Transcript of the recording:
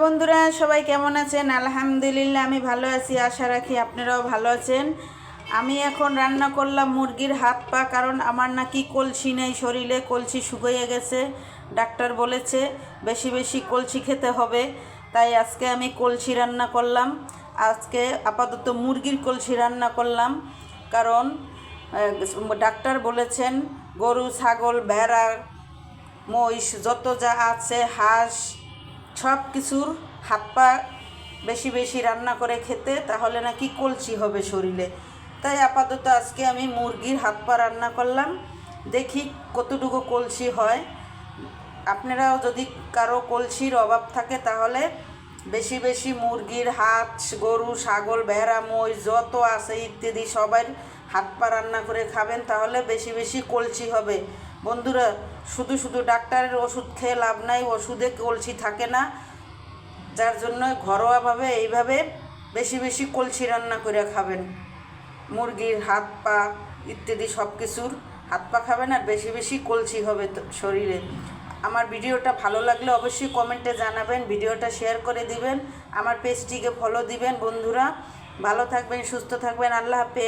বন্ধুরা সবাই কেমন আছেন? আলহামদুলিল্লাহ আমি ভালো আছি, আশা রাখি আপনারাও ভালো আছেন। আমি এখন রান্না করলাম মুরগির হাত পা, কারণ আমার নাকি কলসি নেই শরীরে, কলসি শুকিয়ে গেছে। ডাক্তার বলেছে বেশি বেশি কলসি খেতে হবে, তাই আজকে আমি কলসি রান্না করলাম। আজকে আপাতত মুরগির কলসি রান্না করলাম, কারণ ডাক্তার বলেছেন গরু, ছাগল, ভেড়া, মহিষ যত যা আছে, হাঁস, সব কিছুর হাত পা বেশি বেশি রান্না করে খেতে, তাহলে নাকি কলসি হবে শরীরে। তাই আপাতত আজকে আমি মুরগির হাত পা রান্না করলাম, দেখি কতটুকু কলসি হয়। আপনারাও যদি কারো কলসির অভাব থাকে তাহলে বেশি বেশি মুরগির হাত, গরু, ছাগল, ভেড়া, মহিষ যত আছে ইত্যাদি সবার হাত পা রান্না করে খাবেন, তাহলে বেশি বেশি কলসি হবে। বন্ধুরা, শুধু শুধু ডাক্তারের ওষুধ খেয়ে লাভ নাই, ওষুধে কলসি থাকে না। যার জন্য ঘরোয়াভাবে এইভাবে বেশি বেশি কলসি রান্না করে খাবেন। মুরগির হাত পা ইত্যাদি সব কিছুর হাত পা খাবেন, আর বেশি বেশি কলসি হবে শরীরে। আমার ভিডিওটা ভালো লাগলে অবশ্যই কমেন্টে জানাবেন, ভিডিওটা শেয়ার করে দিবেন, আমার পেজটিকে ফলো দিবেন। বন্ধুরা ভালো থাকবেন, সুস্থ থাকবেন, আল্লাহ হাফেজ।